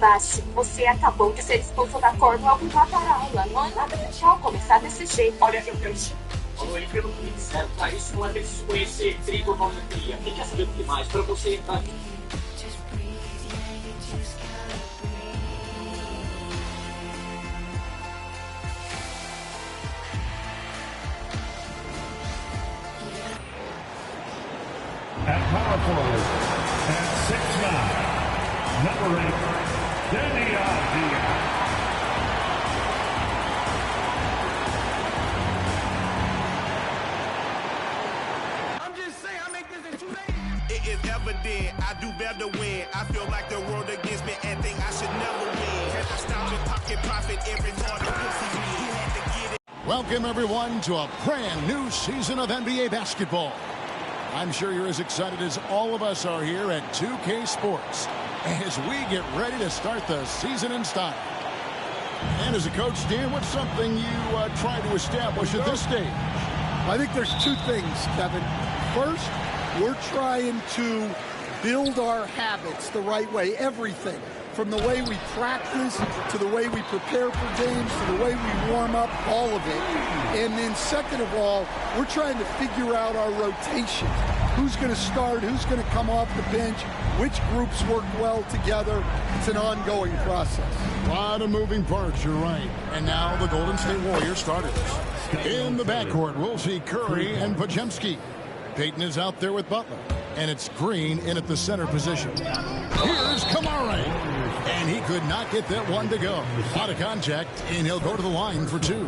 Basti, você acabou de ser expulso da Cornwell por matar a aula. Não é nada legal começar desse jeito. Olha, eu falou ele pelo que me disseram, tá? Isso não é preciso conhecer trigonometria. Quem quer saber o que mais? Pra você entrar aqui. At power forward, at 6'9", number 8, Danny Avdia. I'm just saying, I make this in 2 days. It is evident I do better win. I feel like the world against me and think I should never win. Had to stop and talking profit every time the pussy me. He had to get it. Welcome, everyone, to a brand new season of NBA basketball. I'm sure you're as excited as all of us are here at 2K Sports as we get ready to start the season in style. And as a coach, Dan, what's something you try to establish at this stage? I think there's two things, Kevin. First, we're trying to build our habits the right way, everything. From the way we practice, to the way we prepare for games, to the way we warm up, all of it. And then second of all, we're trying to figure out our rotation. Who's going to start, who's going to come off the bench, which groups work well together. It's an ongoing process. A lot of moving parts, you're right. And now the Golden State Warriors starters. In the backcourt, we'll see Curry and Podziemski. Payton is out there with Butler. And it's Green in at the center position. Here's Kamara. And he could not get that one to go. Out of contact, and he'll go to the line for two.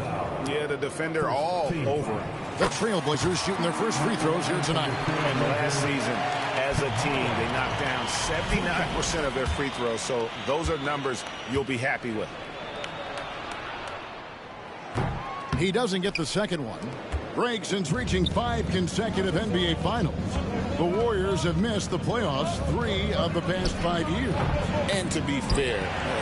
Yeah, the defender all over him. The Trailblazers shooting their first free throws here tonight. And last season, as a team, they knocked down 79% of their free throws. So those are numbers you'll be happy with. He doesn't get the second one. Break since reaching 5 consecutive NBA Finals. The Warriors have missed the playoffs 3 of the past 5 years. And to be fair,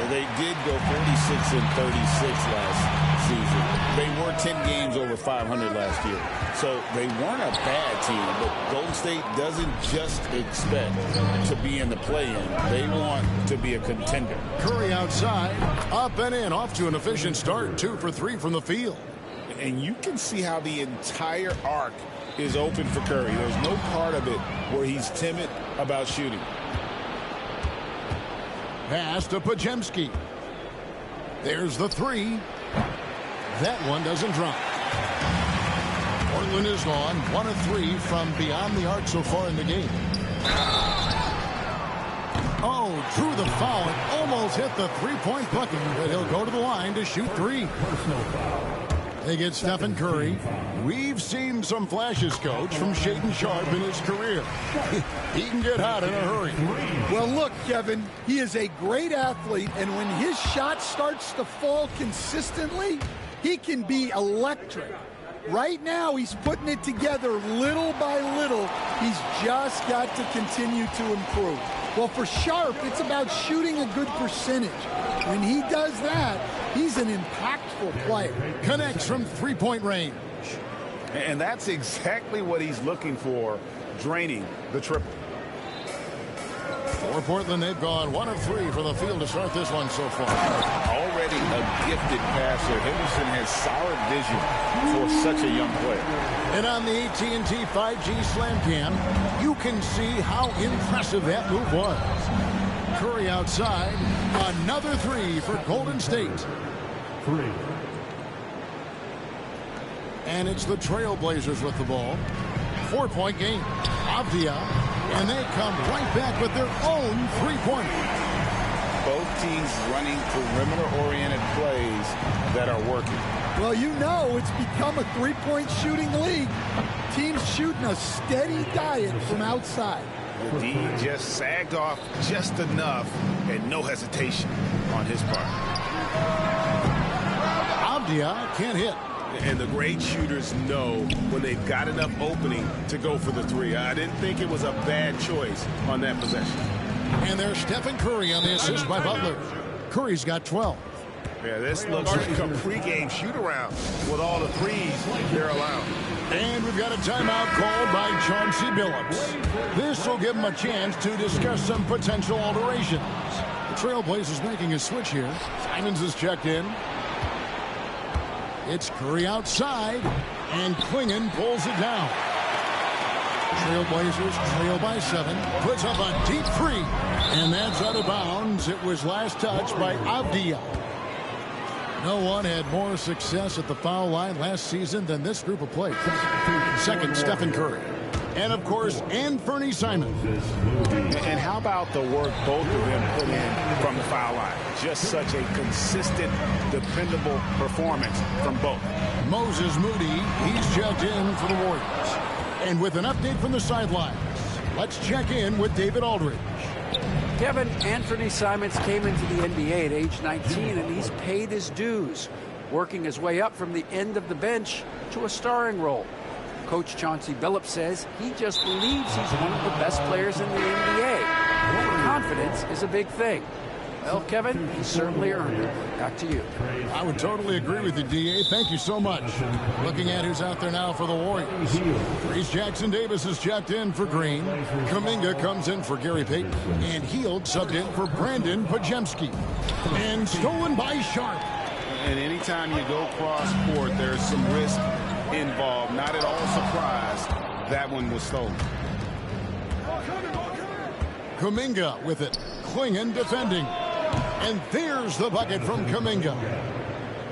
they did go 46 and 36 last season. They were 10 games over 500 last year. So they weren't a bad team, but Golden State doesn't just expect to be in the play-in. They want to be a contender. Curry outside, up and in, off to an efficient start, 2 for 3 from the field. And you can see how the entire arc is open for Curry. There's no part of it where he's timid about shooting. Pass to Podziemski. There's the three. That one doesn't drop. Portland is gone 1 of 3 from beyond the arc so far in the game. Oh, drew the foul and almost hit the three-point bucket, but he'll go to the line to shoot 3. They get Stephen Curry. We've seen some flashes, Coach, from Shaedon Sharpe in his career. He can get hot in a hurry. Well, look, Kevin, he is a great athlete, and when his shot starts to fall consistently, he can be electric. Right now, he's putting it together little by little. He's just got to continue to improve. Well, for Sharpe, it's about shooting a good percentage. When he does that, he's an impactful player. Connects from three-point range. And that's exactly what he's looking for, draining the triple. For Portland, they've gone 1 of 3 from the field to start this one so far. Already a gifted passer. Henderson has solid vision for such a young player. And on the AT&T 5G Slam Cam, you can see how impressive that move was. Curry outside. Another 3 for Golden State. 3. And it's the Trailblazers with the ball. 4-point game. Avdia. And they come right back with their own three-pointer. Both teams running perimeter-oriented plays that are working. Well, you know it's become a three-point shooting league. Teams shooting a steady diet from outside. The D just sagged off just enough and no hesitation on his part. Avdia can't hit. And the great shooters know when they've got enough opening to go for the 3. I didn't think it was a bad choice on that possession. And there's Stephen Curry on the assist by Butler. Curry's got 12. Yeah, this looks like a pregame shoot-around with all the threes they're allowing. And we've got a timeout called by Chauncey Billups. This will give him a chance to discuss some potential alterations. The Trailblazers making a switch here. Simons is checked in. It's Curry outside, and Klingon pulls it down. Trailblazers trail by 7. Puts up a deep three, and that's out of bounds. It was last touched by Avdia. No one had more success at the foul line last season than this group of players. Second, Stephen Curry. And, of course, Anthony Simons. And how about the work both of them put in from the foul line? Just such a consistent, dependable performance from both. Moses Moody, he's checked in for the Warriors. And with an update from the sidelines, let's check in with David Aldridge. Kevin, Anthony Simons came into the NBA at age 19, and he's paid his dues, working his way up from the end of the bench to a starring role. Coach Chauncey Billups says he just believes he's one of the best players in the NBA. Confidence is a big thing. Well, Kevin, he certainly earned it. Back to you. I would totally agree with you, D.A. Thank you so much. Looking at who's out there now for the Warriors. Reese Jackson-Davis is checked in for Green. Kuminga comes in for Gary Payton. And Hield subbed in for Brandon Pajemski. And stolen by Sharp. And anytime you go cross-court, there's some risk involved. Not at all surprised that one was stolen. Kuminga with it. Klingon defending. And there's the bucket from Kuminga.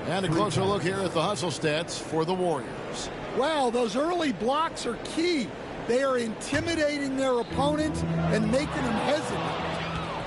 And a closer look here at the hustle stats for the Warriors. Wow, those early blocks are key. They are intimidating their opponents and making them hesitant.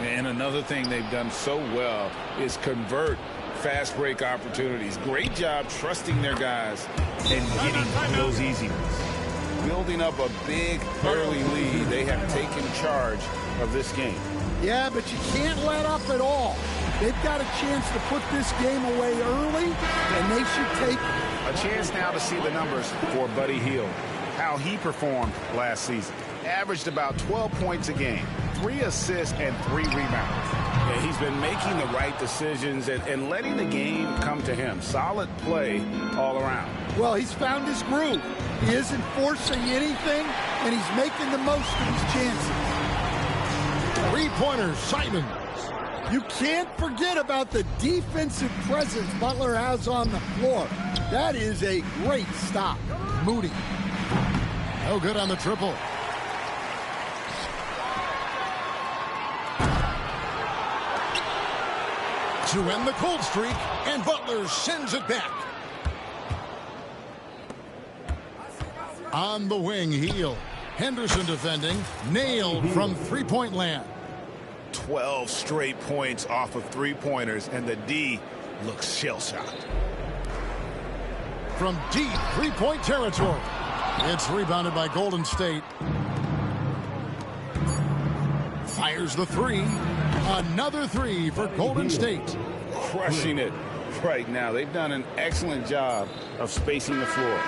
And another thing they've done so well is convert fast break opportunities. Great job trusting their guys and getting those easy ones. Building up a big early lead, they have taken charge of this game. Yeah, but you can't let up at all. They've got a chance to put this game away early, and they should take it. A chance now to see the numbers for Buddy Hield, how he performed last season. Averaged about 12 points a game, 3 assists and 3 rebounds. Yeah, he's been making the right decisions and letting the game come to him. Solid play all around. Well, he's found his groove. He isn't forcing anything, and he's making the most of his chances. Three-pointers, Simons. You can't forget about the defensive presence Butler has on the floor. That is a great stop. Moody. No good on the triple. To end the cold streak, and Butler sends it back. On the wing, Hield. Henderson defending. Nailed from three-point land. 12 straight points off of three-pointers, and the D looks shell-shocked. From deep three-point territory. It's rebounded by Golden State. Fires the three. Another three for Golden State. Crushing it right now. They've done an excellent job of spacing the floor.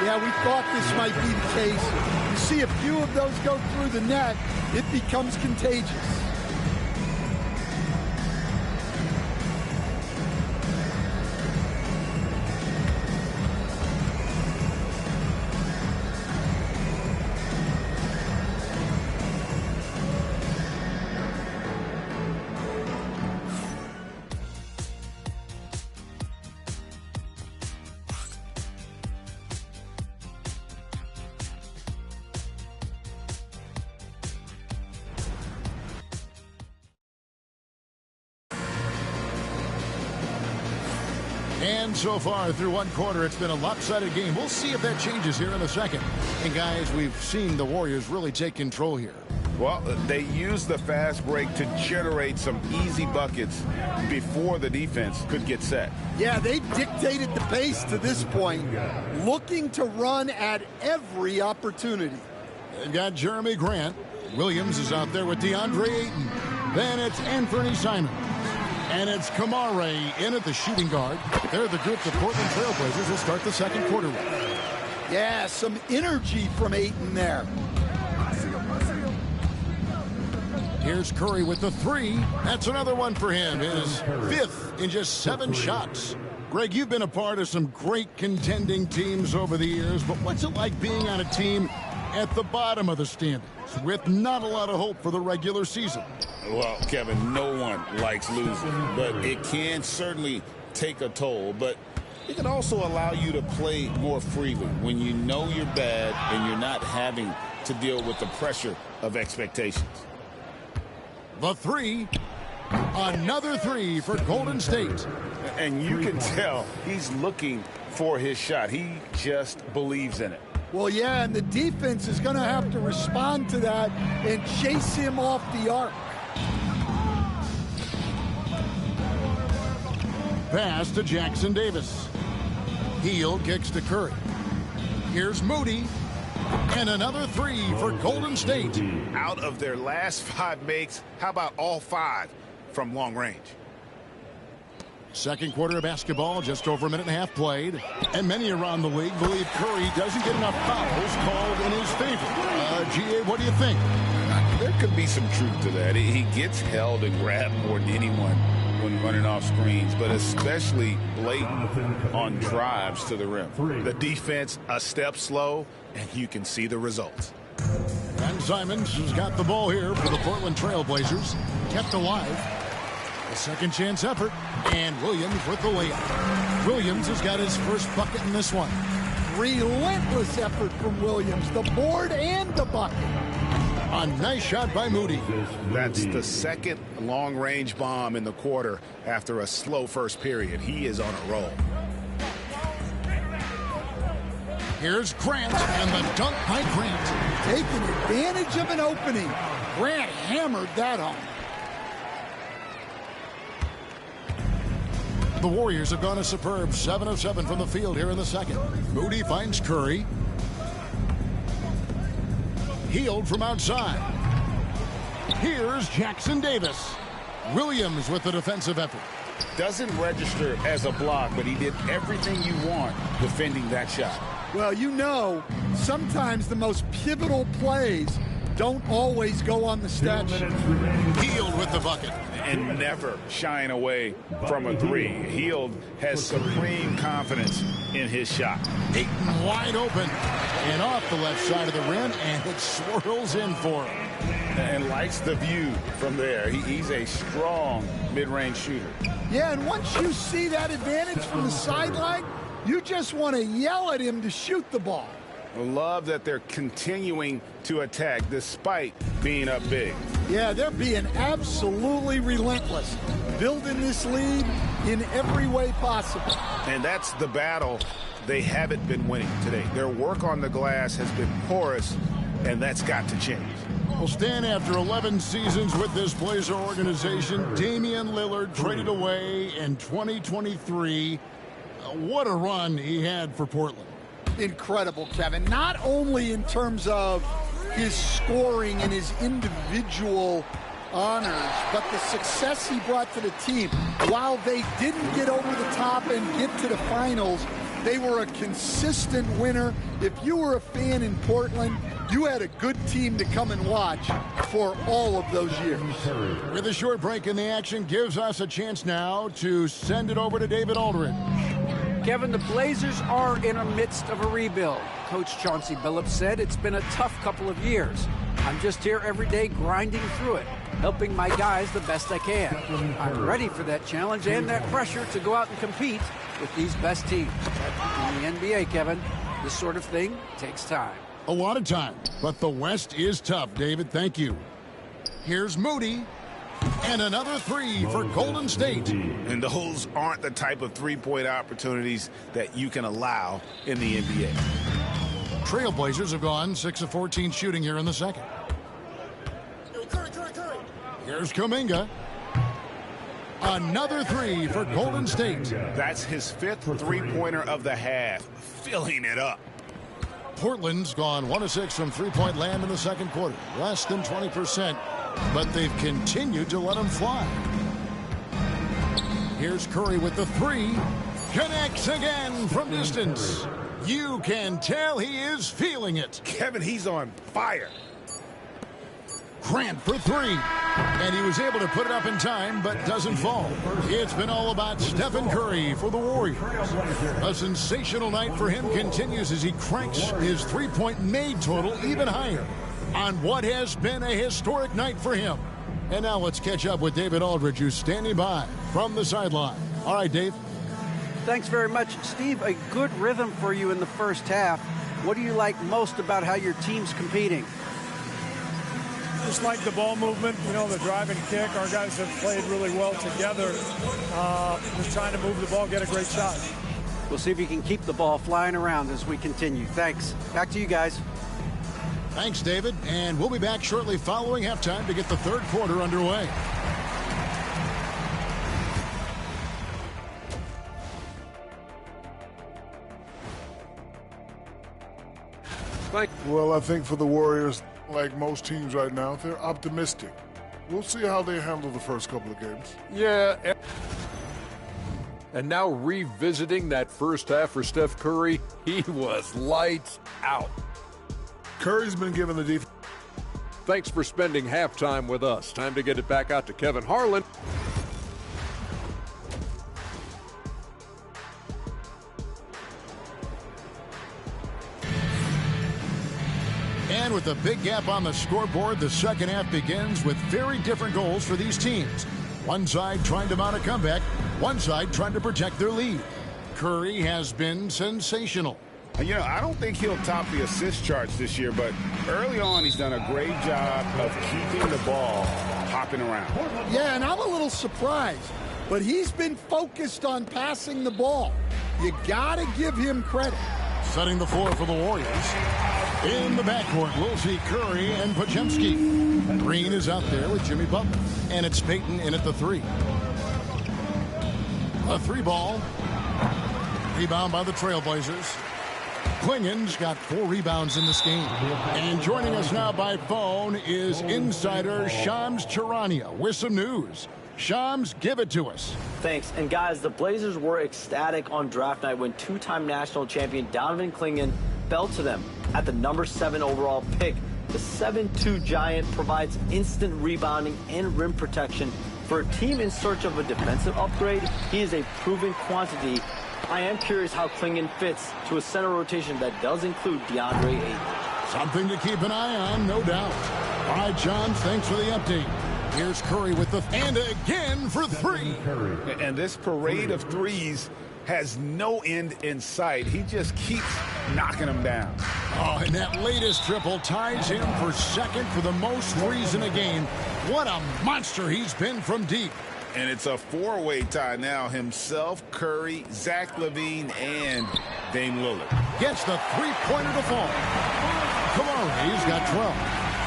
Yeah, we thought this might be the case. You see a few of those go through the net, it becomes contagious. And so far through one quarter, it's been a lopsided game. We'll see if that changes here in a second. And guys, we've seen the Warriors really take control here. Well, they used the fast break to generate some easy buckets before the defense could get set. Yeah, they dictated the pace to this point, looking to run at every opportunity. They've got Jeremy Grant. Williams is out there with DeAndre Ayton. Then it's Anthony Simons. And it's Kamare in at the shooting guard. They're the group the Portland Trailblazers will start the second quarter with. Yeah, some energy from Ayton there. Here's Curry with the three. That's another one for him. His fifth in just 7 shots. Greg, you've been a part of some great contending teams over the years, but what's it like being on a team at the bottom of the standings? with not a lot of hope for the regular season. Well, Kevin, no one likes losing, but it can certainly take a toll. But it can also allow you to play more freely when you know you're bad and you're not having to deal with the pressure of expectations. The three. Another three for Golden State. And you can tell he's looking for his shot. He just believes in it. Well, yeah, and the defense is going to have to respond to that and chase him off the arc. Pass to Jackson Davis. Hield kicks to Curry. Here's Moody. And another three for Golden State. Out of their last 5 makes, how about all 5 from long range? Second quarter of basketball, just over a minute and a half played. And many around the league believe Curry doesn't get enough fouls called in his favor. G.A., what do you think? There could be some truth to that. He gets held and grabbed more than anyone when running off screens, but especially blatant on drives to the rim. The defense a step slow, and you can see the results. Ben Simons has got the ball here for the Portland Trail Blazers. Kept alive. A second chance effort, and Williams with the layup. Williams has got his first bucket in this one. Relentless effort from Williams, the board and the bucket. A nice shot by Moody. That's the second long-range bomb in the quarter after a slow first period. He is on a roll. Here's Grant, and the dunk by Grant. Taking advantage of an opening. Grant hammered that home. The Warriors have gone a superb 7 of 7 from the field here in the second. Moody finds Curry. Hield from outside. Here's Jackson Davis. Williams with the defensive effort. Doesn't register as a block, but he did everything you want defending that shot. Well, you know, sometimes the most pivotal plays don't always go on the stat sheet. Hield with the bucket. And never shying away from a three. Hield has supreme confidence in his shot. Ayton wide open. And off the left side of the rim, and it swirls in for him. And likes the view from there. He's a strong mid-range shooter. Yeah, and once you see that advantage from the sideline, you just want to yell at him to shoot the ball. I love that they're continuing to attack despite being up big. Yeah, they're being absolutely relentless, building this lead in every way possible. And that's the battle they haven't been winning today. Their work on the glass has been porous, and that's got to change. Well, Stan, after 11 seasons with this Blazer organization, Damian Lillard traded away in 2023. What a run he had for Portland. Incredible, Kevin. Not only in terms of his scoring and his individual honors, but the success he brought to the team. While they didn't get over the top and get to the finals, they were a consistent winner. If you were a fan in Portland, you had a good team to come and watch for all of those years. With a short break in the action, gives us a chance now to send it over to David Aldridge. Kevin, the Blazers are in the midst of a rebuild. Coach Chauncey Billups said it's been a tough couple of years. I'm just here every day grinding through it, helping my guys the best I can. I'm ready for that challenge and that pressure to go out and compete with these best teams. In the NBA, Kevin, this sort of thing takes time. A lot of time, but the West is tough, David. Thank you. Here's Moody. And another three for Golden State. And those aren't the type of three-point opportunities that you can allow in the NBA. Trailblazers have gone 6 of 14 shooting here in the second. Here's Kuminga. Another three for Golden State. That's his 5th three-pointer of the half, filling it up. Portland's gone 1 of 6 from three-point land in the second quarter. Less than 20%. But they've continued to let him fly. Here's Curry with the three. Connects again from distance. You can tell he is feeling it. Kevin, he's on fire. Grant for three. And he was able to put it up in time, but doesn't fall. It's been all about Stephen Curry for the Warriors. A sensational night for him continues as he cranks his three-point made total even higher. on what has been a historic night for him. And now let's catch up with David Aldridge, who's standing by from the sideline. All right, Dave. Thanks very much, Steve. A good rhythm for you in the first half. What do you like most about how your team's competing? Just like the ball movement, the drive and kick. Our guys have played really well together. Just trying to move the ball, get a great shot. We'll see if you can keep the ball flying around as we continue. Thanks. Back to you guys. Thanks, David. And we'll be back shortly following halftime to get the third quarter underway. Well, I think for the Warriors, like most teams right now, they're optimistic. We'll see how they handle the first couple of games. Yeah. And now revisiting that first half for Steph Curry, he was lights out. Curry's been given the defense. Thanks for spending halftime with us. Time to get it back out to Kevin Harlan. And with a big gap on the scoreboard, the second half begins with very different goals for these teams. One side trying to mount a comeback, one side trying to protect their lead. Curry has been sensational. I don't think he'll top the assist charts this year, but early on he's done a great job of keeping the ball hopping around. Yeah, and I'm a little surprised, but he's been focused on passing the ball. You got to give him credit. Setting the floor for the Warriors. In the backcourt, we'll see Curry and Podziemski. Green is out there with Jimmy Butler. And it's Payton in at the three. A three ball. Rebound by the Trailblazers. Klingen's got 4 rebounds in this game. And joining us now by phone is insider Shams Charania with some news. Shams, give it to us. Thanks. And guys, the Blazers were ecstatic on draft night when two-time national champion Donovan Klingen fell to them at the number 7 overall pick. The 7'2" giant provides instant rebounding and rim protection. For a team in search of a defensive upgrade, he is a proven quantity. I am curious how Klingen fits to a center rotation that does include DeAndre Ayton. Something to keep an eye on, no doubt. All right, John, thanks for the update. Here's Curry with the and again for 3. And this parade of threes has no end in sight. He just keeps knocking them down. Oh, and that latest triple ties him for second for the most threes in a game. What a monster he's been from deep. And it's a 4-way tie now. Himself, Curry, Zach LaVine, and Dame Lillard. Gets the three-pointer to fall. Kamari's got 12.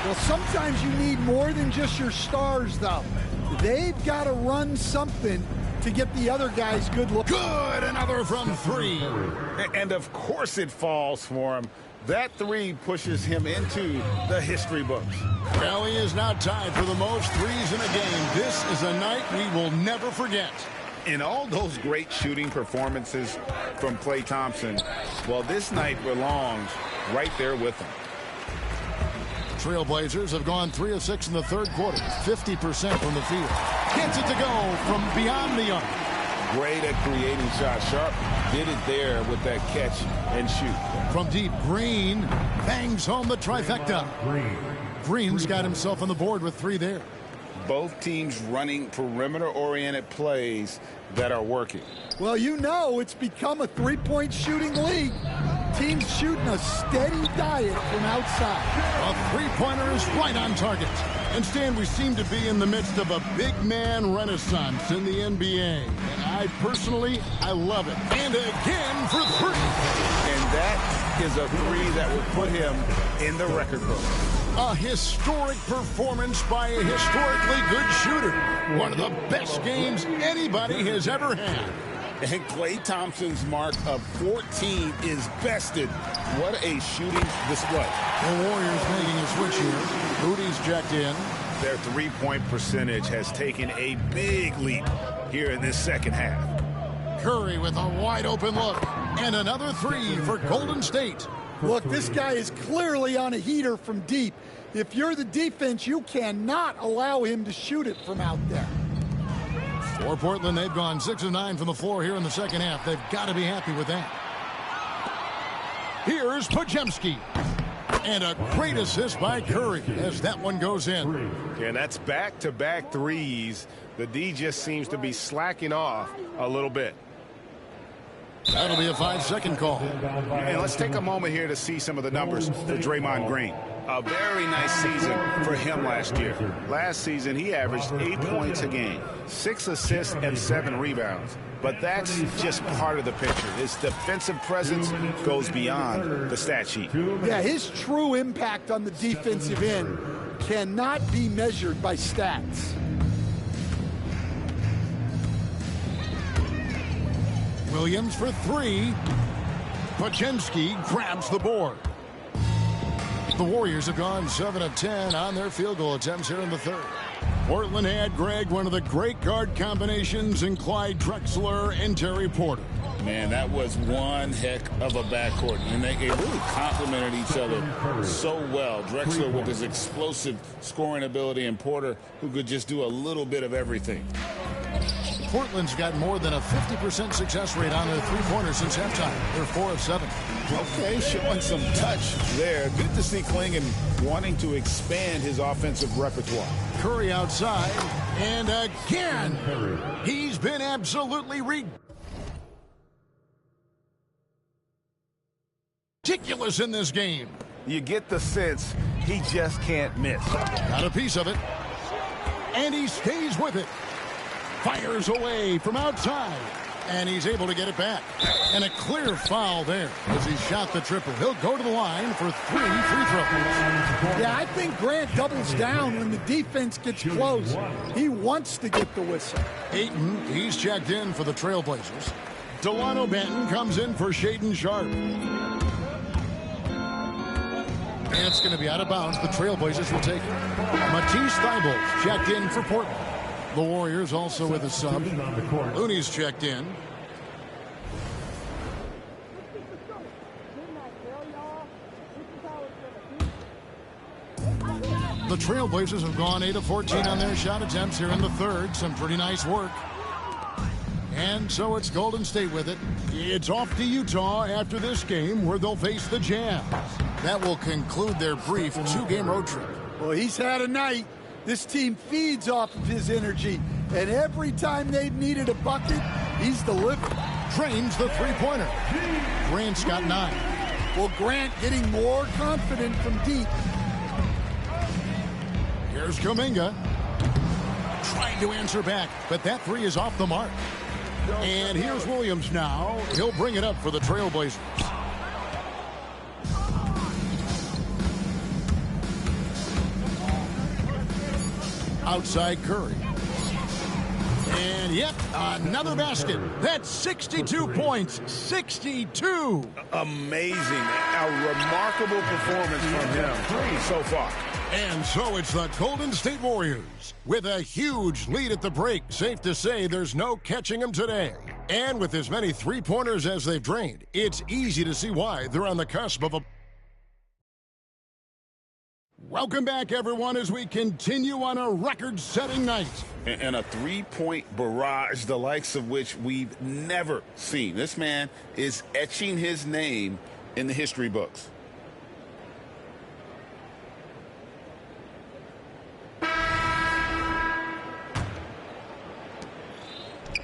Well, sometimes you need more than just your stars, though. They've got to run something to get the other guys good look. Good, another from 3. And of course it falls for him. That 3 pushes him into the history books. Well, he is now tied for the most threes in a game. This is a night we will never forget. In all those great shooting performances from Klay Thompson, well, this night belongs right there with him. Trailblazers have gone 3 of 6 in the third quarter, 50% from the field. Gets it to go from beyond the arc. Great at creating shots. Sharp did it there with that catch and shoot. From deep, Green bangs home the trifecta. Green's got himself on the board with 3 there. Both teams running perimeter-oriented plays that are working. Well, it's become a three-point shooting league. Teams shooting a steady diet from outside. A three-pointer is right on target. And Stan, we seem to be in the midst of a big man renaissance in the NBA. And I love it. And again for 3. And that is a 3 that would put him in the record book. A historic performance by a historically good shooter. One of the best games anybody has ever had. And Klay Thompson's mark of 14 is bested. What a shooting display. The Warriors making a switch here. Moody's checked in. Their three-point percentage has taken a big leap here in this second half. Curry with a wide-open look. And another 3 for Golden State. Look, this guy is clearly on a heater from deep. If you're the defense, you cannot allow him to shoot it from out there. For Portland, they've gone 6 of 9 from the floor here in the second half. They've got to be happy with that. Here's Podziemski. And a great assist by Curry as that one goes in. Yeah, and that's back-to-back threes. The D just seems to be slacking off a little bit. That'll be a 5-second call. And let's take a moment here to see some of the numbers for Draymond Green. A very nice season for him last year. Last season, he averaged 8 points a game, 6 assists, and 7 rebounds. But that's just part of the picture. His defensive presence goes beyond the stat sheet. Yeah, his true impact on the defensive end cannot be measured by stats. Williams for 3. Podziemski grabs the board. The Warriors have gone 7 of 10 on their field goal attempts here in the third. Portland had, Greg, one of the great guard combinations in Clyde Drexler and Terry Porter. Man, that was one heck of a backcourt, and they really complemented each other so well. Drexler with his explosive scoring ability, and Porter who could just do a little bit of everything. Portland's got more than a 50% success rate on their three-pointers since halftime. They're 4 of 7. Okay, showing some touch there. Good to see Klingon wanting to expand his offensive repertoire. Curry outside, and again, he's been absolutely ridiculous in this game. You get the sense he just can't miss. Got a piece of it, and he stays with it. Fires away from outside, and he's able to get it back. And a clear foul there as he shot the triple. He'll go to the line for 3 free throws. Yeah, I think Grant doubles down when the defense gets close. He wants to get the whistle. Ayton, he's checked in for the Trailblazers. Delano Banton comes in for Shaedon Sharpe. And it's going to be out of bounds. The Trailblazers will take it. Matisse Thybulle checked in for Portland. The Warriors also with a sub. Looney's checked in. The Trailblazers have gone 8 of 14 on their shot attempts here in the third. Some pretty nice work. And so it's Golden State with it. It's off to Utah after this game where they'll face the Jazz. That will conclude their brief 2-game road trip. Well, he's had a night. This team feeds off of his energy, and every time they've needed a bucket, he's delivered. Drains the three-pointer. Grant's got 9. Well, Grant getting more confident from deep. Here's Kuminga. Trying to answer back, but that 3 is off the mark. And here's Williams now. He'll bring it up for the Trailblazers. Outside Curry. And yep, another basket. That's 62 points. 62. Amazing. A remarkable performance from him so far. And so it's the Golden State Warriors with a huge lead at the break. Safe to say there's no catching them today. And with as many three-pointers as they've drained, it's easy to see why they're on the cusp of a... Welcome back, everyone, as we continue on a record-setting night. And a three-point barrage, the likes of which we've never seen. This man is etching his name in the history books.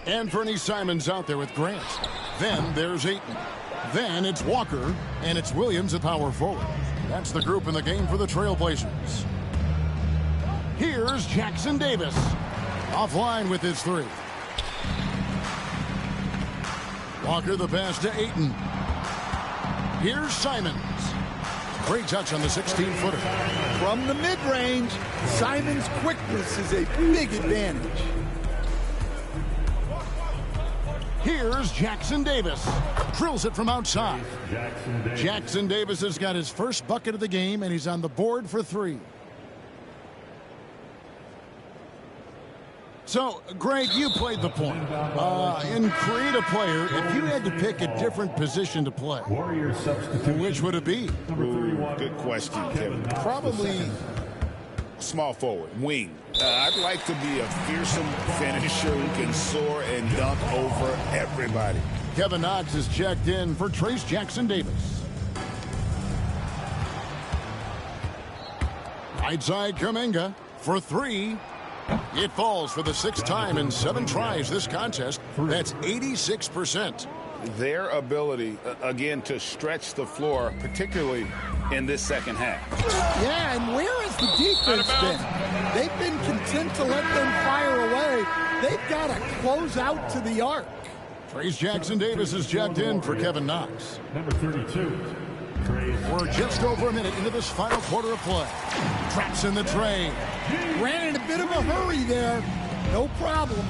Anthony Simons out there with Grant. Then there's Ayton. Then it's Walker, and it's Williams at power forward. That's the group in the game for the Trailblazers. Here's Jackson Davis. Offline with his 3. Walker the pass to Ayton. Here's Simons. Great touch on the 16-footer. From the mid-range, Simons' quickness is a big advantage. Here's Jackson Davis. Drills it from outside. Jackson Davis has got his first bucket of the game, and he's on the board for 3. So, Greg, you played the point. In create a player, if you had to pick a different position to play, which would it be? Ooh, good question, Kevin. Probably small forward, wing. I'd like to be a fearsome finisher who can soar and dunk over everybody. Kevin Knox is checked in for Trace Jackson Davis. Right side Kuminga for three. It falls for the sixth time in 7 tries this contest. That's 86%. Their ability, again, to stretch the floor, particularly in this second half. Yeah, and where has the defense been? They've been content to let them fire away. They've got to close out to the arc. Trace Jackson-Davis is checked in for Kevin Knox. Number 32. We're just over a minute into this final quarter of play. Traps in the tray. Ran in a bit of a hurry there. No problem.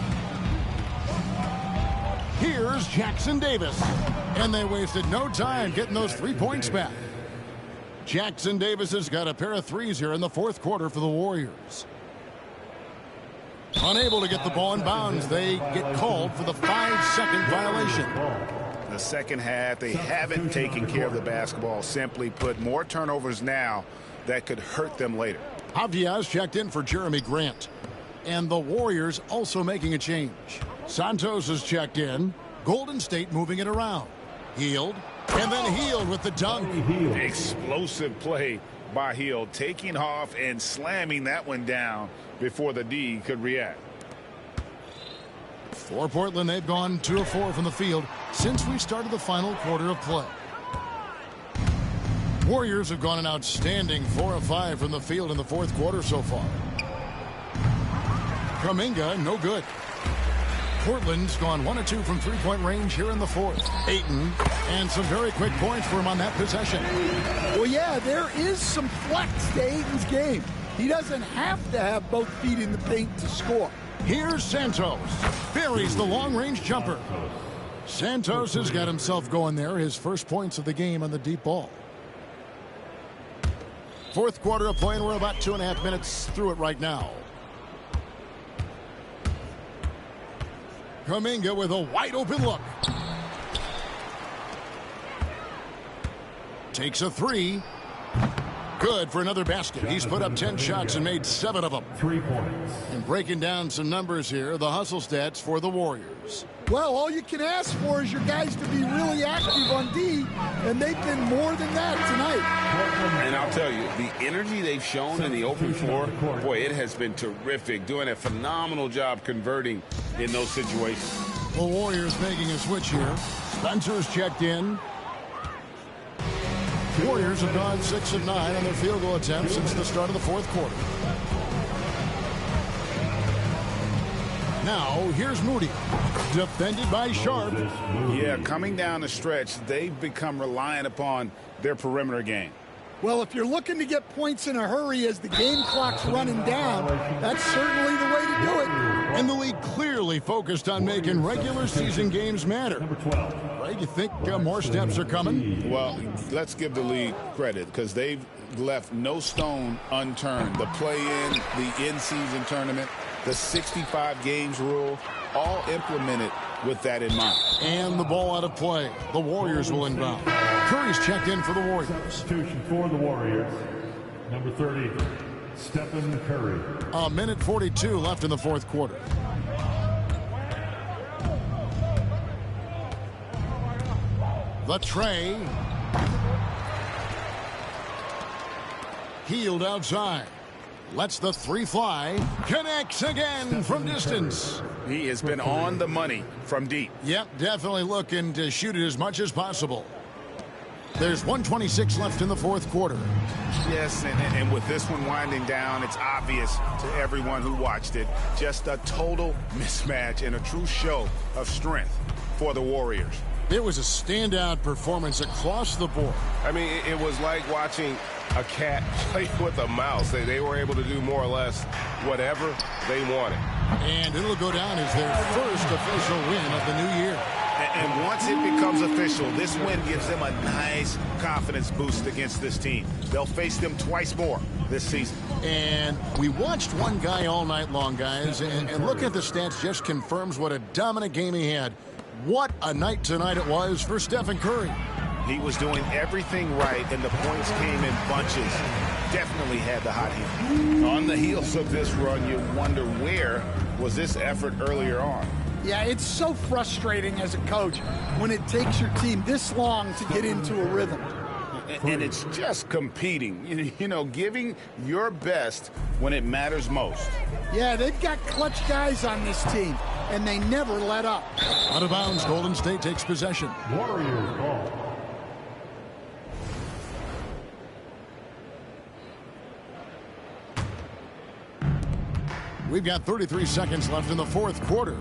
Here's Jackson-Davis. And they wasted no time getting those 3 points back. Jackson-Davis has got a pair of threes here in the fourth quarter for the Warriors. Unable to get the ball in bounds, they get called for the 5-second violation. The second half, they haven't taken care of the basketball. Simply put, more turnovers now that could hurt them later. Javier checked in for Jeremy Grant. And the Warriors also making a change. Santos is checked in. Golden State moving it around. Hield. And then Hield with the dunk. Explosive play by Hield, taking off and slamming that one down before the D could react. For Portland, they've gone 2 of 4 from the field since we started the final quarter of play. Warriors have gone an outstanding 4 of 5 from the field in the fourth quarter so far. Kuminga, no good. Portland's gone 1 of 2 from three-point range here in the fourth. Ayton, and some very quick points for him on that possession. Well, yeah, there is some flex to Ayton's game. He doesn't have to have both feet in the paint to score. Here's Santos. Buries the long-range jumper. Santos has got himself going there. His first points of the game on the deep ball. Fourth quarter of play, and we're about 2.5 minutes through it right now. Kuminga with a wide-open look. Takes a three. Good for another basket. He's put up 10 shots and made 7 of them. 3 points. And breaking down some numbers here, the hustle stats for the Warriors. Well, all you can ask for is your guys to be really active on D, and they've been more than that tonight. And I'll tell you, the energy they've shown in the open floor, boy, it has been terrific. Doing a phenomenal job converting in those situations. The Warriors making a switch here. Spencer's checked in. Warriors have gone 6 of 9 on their field goal attempts since the start of the fourth quarter. Now, here's Moody. Defended by Sharp. Yeah, coming down the stretch, they've become reliant upon their perimeter game. Well, if you're looking to get points in a hurry as the game clock's running down, that's certainly the way to do it. And the league clearly focused on making regular season games matter. Number 12. Right, you think more steps are coming? Well, let's give the league credit because they've left no stone unturned. The play-in, the in-season tournament, the 65 games rule, all implemented with that in mind. And the ball out of play. The Warriors will inbound. Curry's checked in for the Warriors. Substitution for the Warriors. Number 30, Stephen Curry. A minute 42 left in the fourth quarter. The tray. Hield outside. Lets the three fly. Connects again from distance. He has been on the money from deep. Yep, definitely looking to shoot it as much as possible. There's 1:26 left in the fourth quarter. Yes, and with this one winding down, it's obvious to everyone who watched it. Just a total mismatch and a true show of strength for the Warriors. It was a standout performance across the board. I mean, it was like watching a cat play with a mouse. They were able to do more or less whatever they wanted. And it'll go down as their first official win of the new year. And once it becomes official, this win gives them a nice confidence boost against this team. They'll face them twice more this season. And we watched one guy all night long, guys, and looking at the stats just confirms what a dominant game he had. What a night tonight it was for Stephen Curry. He was doing everything right, and the points came in bunches. Definitely had the hot hand. On the heels of this run, you wonder where was this effort earlier on. Yeah, it's so frustrating as a coach when it takes your team this long to get into a rhythm. And it's just competing, you know, giving your best when it matters most. Yeah, they've got clutch guys on this team, and they never let up. Out of bounds, Golden State takes possession. Warriors ball. We've got 33 seconds left in the fourth quarter.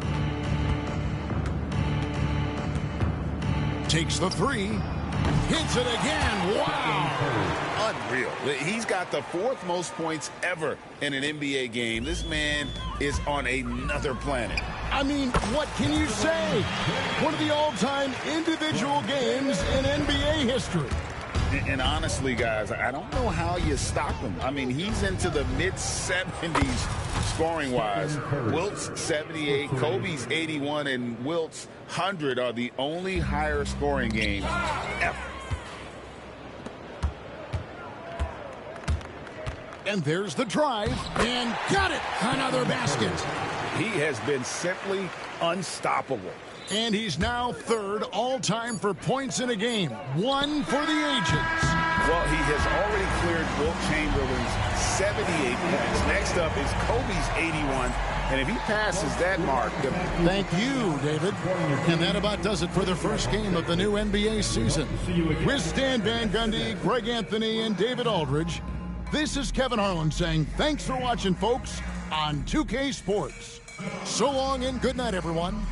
Takes the three. Hits it again. Wow. Unreal. He's got the fourth most points ever in an NBA game. This man is on another planet. I mean, what can you say? One of the all-time individual games in NBA history. And honestly, guys, I don't know how you stop him. I mean, he's into the mid-70s scoring-wise. Wilt's 78, Kobe's 81, and Wilt's 100 are the only higher scoring games ever. And there's the drive, and got it! Another basket. He has been simply unstoppable. And he's now third all-time for points in a game. One for the ages. Well, he has already cleared Wilt Chamberlain's 78 points. Next up is Kobe's 81. And if he passes that mark... Thank you, David. And that about does it for the first game of the new NBA season. With Stan Van Gundy, Greg Anthony, and David Aldridge, this is Kevin Harlan saying thanks for watching, folks, on 2K Sports. So long and good night, everyone.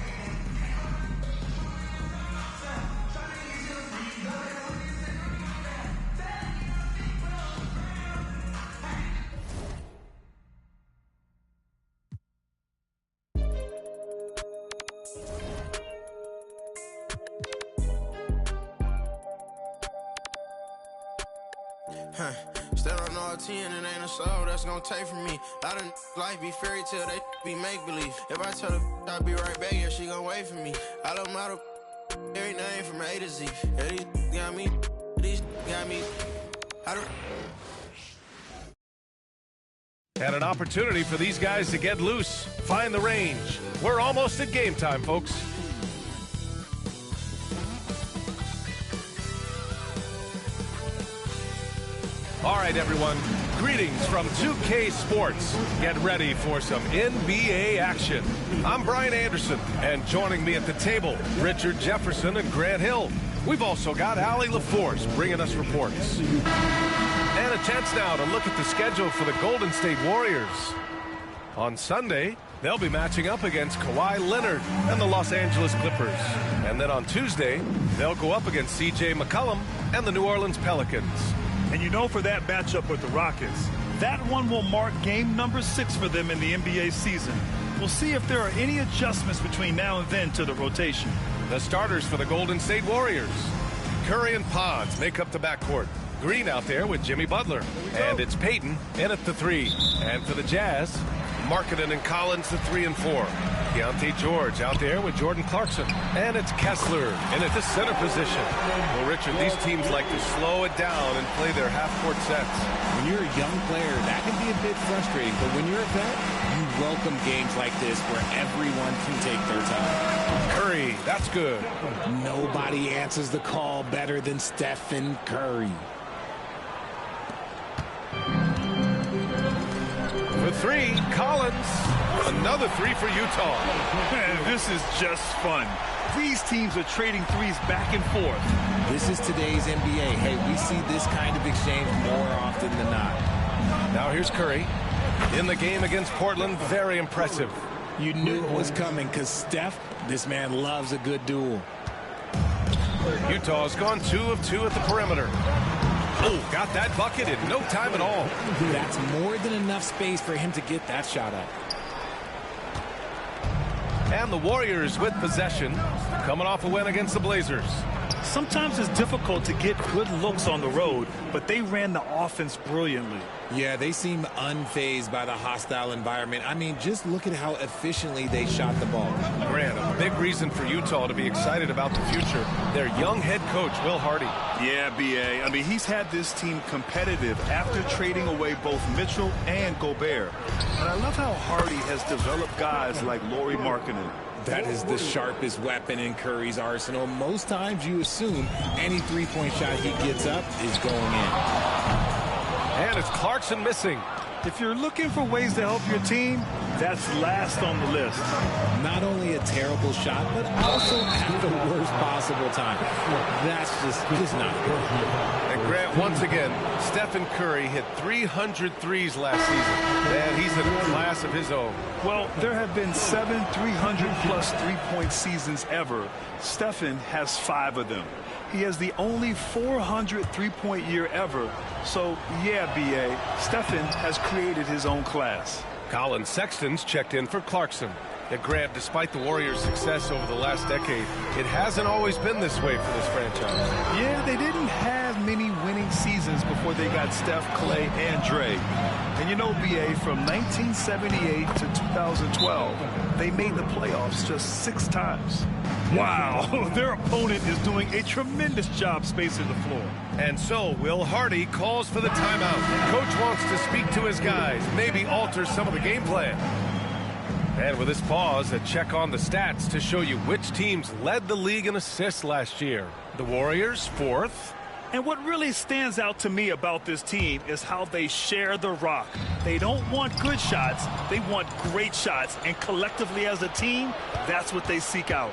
Stand on all 10 and ain't a soul that's gonna take from me. I done life be fairy tale, they be make believe. If I tell her I'll be right back, yeah, she gon' wait for me. I love model every name from A to Z. Yeah, these got me, these got me. I don't. And an opportunity for these guys to get loose, find the range. We're almost at game time, folks. All right, everyone, greetings from 2K Sports. Get ready for some NBA action. I'm Brian Anderson, and joining me at the table, Richard Jefferson and Grant Hill. We've also got Allie LaForce bringing us reports. And a chance now to look at the schedule for the Golden State Warriors. On Sunday, they'll be matching up against Kawhi Leonard and the Los Angeles Clippers. And then on Tuesday, they'll go up against C.J. McCollum and the New Orleans Pelicans. And you know, for that matchup with the Rockets, that one will mark game number 6 for them in the NBA season. We'll see if there are any adjustments between now and then to the rotation. The starters for the Golden State Warriors. Curry and Pods make up the backcourt. Green out there with Jimmy Butler. And it's Payton in at the 3. And for the Jazz, Markkanen and Collins the 3 and 4. Deontay George out there with Jordan Clarkson. And it's Kessler in at the center position. Well, Richard, these teams like to slow it down and play their half-court sets. When you're a young player, that can be a bit frustrating. But when you're a vet, you welcome games like this where everyone can take their time. Curry, that's good. Nobody answers the call better than Stephen Curry. For 3, Collins. Another 3 for Utah. Man, this is just fun. These teams are trading threes back and forth. This is today's NBA. Hey, we see this kind of exchange more often than not. Now here's Curry. In the game against Portland, very impressive. You knew it was coming because Steph, this man loves a good duel. Utah's gone 2 of 2 at the perimeter. Oh, got that bucket in no time at all. That's more than enough space for him to get that shot up. And the Warriors with possession, coming off a win against the Blazers. Sometimes it's difficult to get good looks on the road, but they ran the offense brilliantly. Yeah, they seem unfazed by the hostile environment. I mean, just look at how efficiently they shot the ball. Grant, a big reason for Utah to be excited about the future. Their young head coach, Will Hardy. Yeah, B.A. I mean, he's had this team competitive after trading away both Mitchell and Gobert. And I love how Hardy has developed guys like Lauri Markkanen. That is the sharpest weapon in Curry's arsenal. Most times you assume any three-point shot he gets up is going in. And it's Clarkson missing. If you're looking for ways to help your team, that's last on the list. Not only a terrible shot, but also at the worst possible time. That's just not good. And Grant, once again, Stephen Curry hit 300 threes last season. Man, he's in a class of his own. Well, there have been 7 300-plus three-point seasons ever. Stephen has 5 of them. He has the only 400 three-point year ever. So, yeah, B.A., Stephen has created his own class. Colin Sexton's checked in for Clarkson. And Grant, despite the Warriors' success over the last decade, it hasn't always been this way for this franchise. Yeah, they didn't have many winning seasons before they got Steph, Clay, and Dre. And you know, B.A., from 1978 to 2012, they made the playoffs just 6 times. Wow, their opponent is doing a tremendous job spacing the floor. And so Will Hardy calls for the timeout. Coach wants to speak to his guys, maybe alter some of the game plan. And with this pause, a check on the stats to show you which teams led the league in assists last year. The Warriors, 4th. And what really stands out to me about this team is how they share the rock. They don't want good shots, they want great shots. And collectively as a team, that's what they seek out.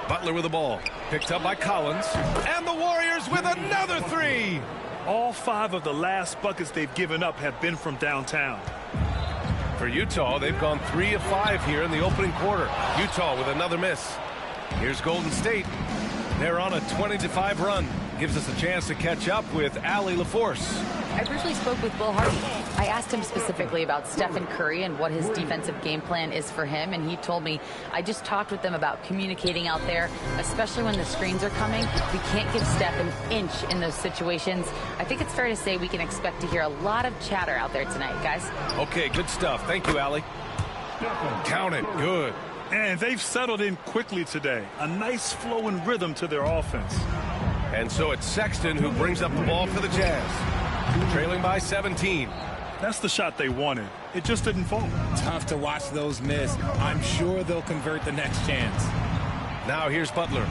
Butler with the ball, picked up by Collins. And the Warriors with another 3. All 5 of the last buckets they've given up have been from downtown. For Utah, they've gone 3 of 5 here in the opening quarter. Utah with another miss. Here's Golden State. They're on a 20-5 run. Gives us a chance to catch up with Allie LaForce. I briefly spoke with Will Hardy. I asked him specifically about Stephen Curry and what his defensive game plan is for him, and he told me, I just talked with them about communicating out there, especially when the screens are coming. We can't give Steph an inch in those situations. I think it's fair to say we can expect to hear a lot of chatter out there tonight, guys. Okay, good stuff. Thank you, Allie. Count it. Good. And they've settled in quickly today. A nice flow and rhythm to their offense. And so it's Sexton who brings up the ball for the Jazz. Trailing by 17. That's the shot they wanted. It just didn't fall. Tough to watch those miss. I'm sure they'll convert the next chance. Now here's Butler.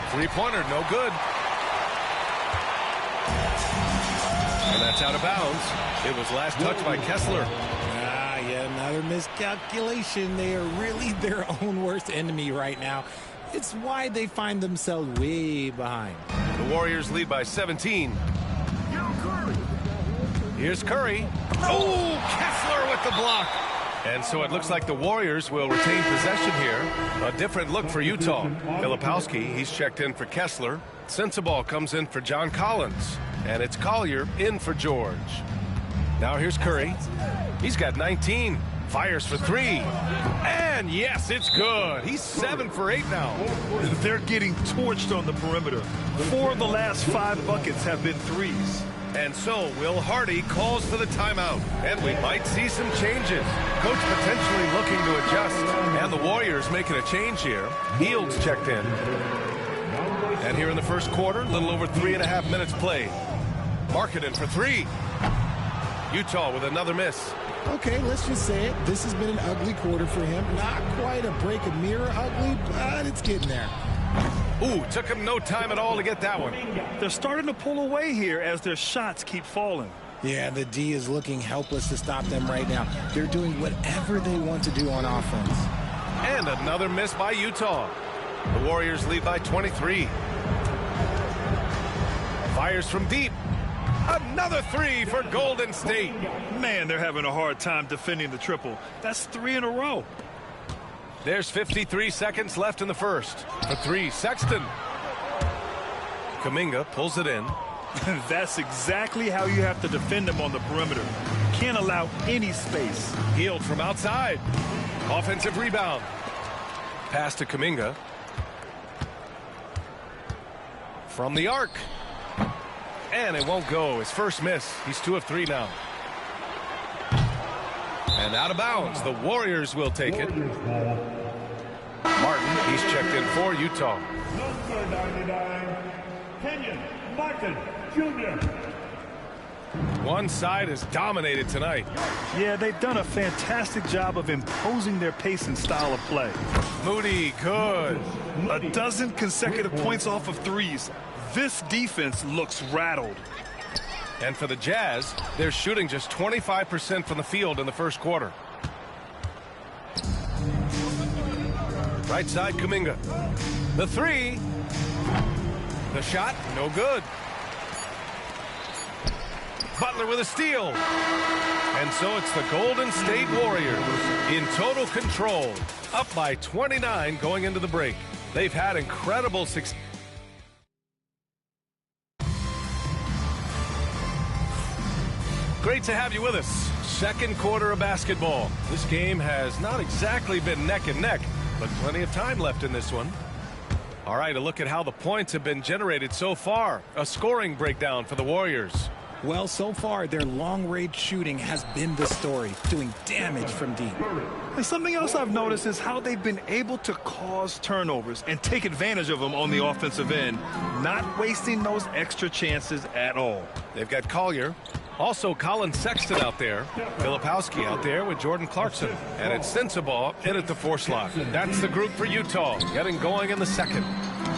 3-pointer, no good. And that's out of bounds. It was last touched by Kessler. Yeah, another miscalculation. They are really their own worst enemy right now. It's why they find themselves way behind. The Warriors lead by 17. Here's Curry. Oh, Kessler with the block. And so it looks like the Warriors will retain possession here. A different look for Utah. Filipowski, he's checked in for Kessler. Sensabaugh comes in for John Collins. And it's Collier in for George. Now here's Curry. He's got 19. Fires for 3. And yes, it's good. He's 7 for 8 now. They're getting torched on the perimeter. 4 of the last 5 buckets have been threes. And so Will Hardy calls for the timeout. And we might see some changes. Coach potentially looking to adjust. And the Warriors making a change here. Fields checked in. And here in the first quarter, a little over 3.5 minutes played. Markkanen for 3. Utah with another miss. Okay, let's just say it. This has been an ugly quarter for him. Not quite a break a mirror ugly, but it's getting there. Ooh, took him no time at all to get that one. They're starting to pull away here as their shots keep falling. Yeah, the D is looking helpless to stop them right now. They're doing whatever they want to do on offense. And another miss by Utah. The Warriors lead by 23. Fires from deep. Another 3 for Golden State. Man, they're having a hard time defending the triple. That's 3 in a row. There's 53 seconds left in the first. For 3, Sexton. Kuminga pulls it in. That's exactly how you have to defend them on the perimeter. Can't allow any space. Healed from outside. Offensive rebound. Pass to Kuminga. From the arc. And it won't go. His first miss. He's 2 of 3 now. And out of bounds. The Warriors will take it. Martin, he's checked in for Utah. Number 99, Kenyon Martin Jr. One side is dominated tonight. Yeah, they've done a fantastic job of imposing their pace and style of play. Moody, good. A dozen consecutive points off of threes. This defense looks rattled. And for the Jazz, they're shooting just 25% from the field in the first quarter. Right side, Kuminga. The three. The shot, no good. Butler with a steal. And so it's the Golden State Warriors in total control, up by 29 going into the break. They've had incredible success. Great to have you with us. Second quarter of basketball. This game has not exactly been neck and neck, but plenty of time left in this one. All right, a look at how the points have been generated so far. A scoring breakdown for the Warriors. Well, so far, their long-range shooting has been the story, doing damage from deep. And something else I've noticed is how they've been able to cause turnovers and take advantage of them on the offensive end, not wasting those extra chances at all. They've got Collier. Also, Colin Sexton out there. Filipowski out there with Jordan Clarkson. And it's Sensabaugh in at the 4 slot. That's the group for Utah, getting going in the second.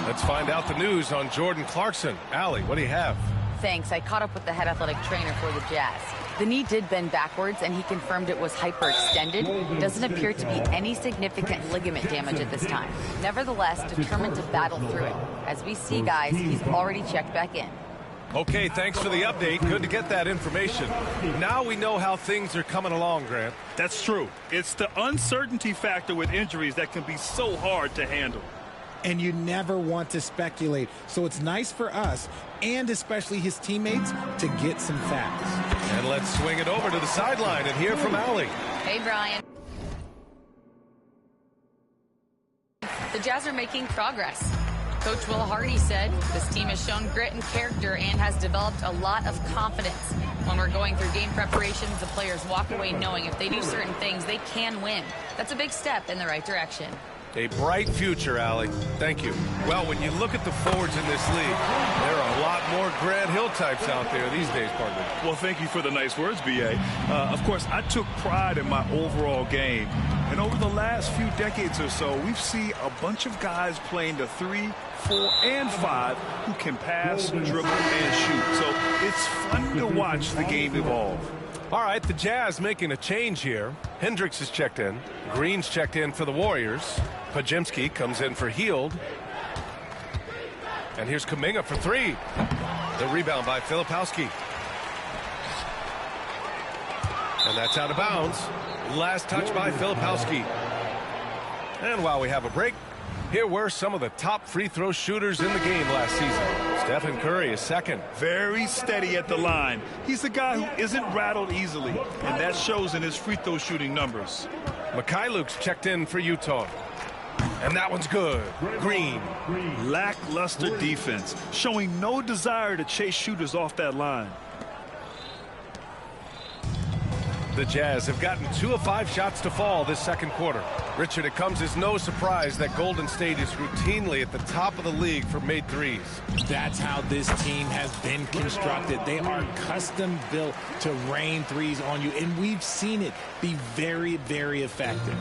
Let's find out the news on Jordan Clarkson. Allie, what do you have? Thanks. I caught up with the head athletic trainer for the Jazz. The knee did bend backwards, and he confirmed it was hyperextended. Doesn't appear to be any significant ligament damage at this time. Nevertheless, determined to battle through it. As we see, guys, he's already checked back in. Okay, thanks for the update. Good to get that information. Now we know how things are coming along, Grant. That's true. It's the uncertainty factor with injuries that can be so hard to handle. And you never want to speculate. So it's nice for us, and especially his teammates, to get some facts. And let's swing it over to the sideline and hear from Allie. Hey, Brian. The Jazz are making progress. Coach Will Hardy said this team has shown grit and character and has developed a lot of confidence. When we're going through game preparations, the players walk away knowing if they do certain things, they can win. That's a big step in the right direction. A bright future, Allie. Thank you. Well, when you look at the forwards in this league, there are a lot more Grant Hill types out there these days, partner. Well, thank you for the nice words, B.A. Of course, I took pride in my overall game. And over the last few decades or so, we've seen a bunch of guys playing the 3, 4, and 5 who can pass, dribble, and shoot. So it's fun to watch the game evolve. All right, the Jazz making a change here. Hendricks is checked in. Green's checked in for the Warriors. Podziemski comes in for Hield. And here's Kuminga for 3. The rebound by Filipowski. And that's out of bounds. Last touch by Filipowski. And while we have a break, here were some of the top free throw shooters in the game last season. Stephen Curry is second. Very steady at the line. He's a guy who isn't rattled easily, and that shows in his free throw shooting numbers. Mikhailuk's checked in for Utah. And that one's good. Green. Lackluster defense, showing no desire to chase shooters off that line. The Jazz have gotten 2 of 5 shots to fall this second quarter. Richard, it comes as no surprise that Golden State is routinely at the top of the league for made threes. That's how this team has been constructed. They are custom built to rain threes on you, and we've seen it be very, very effective.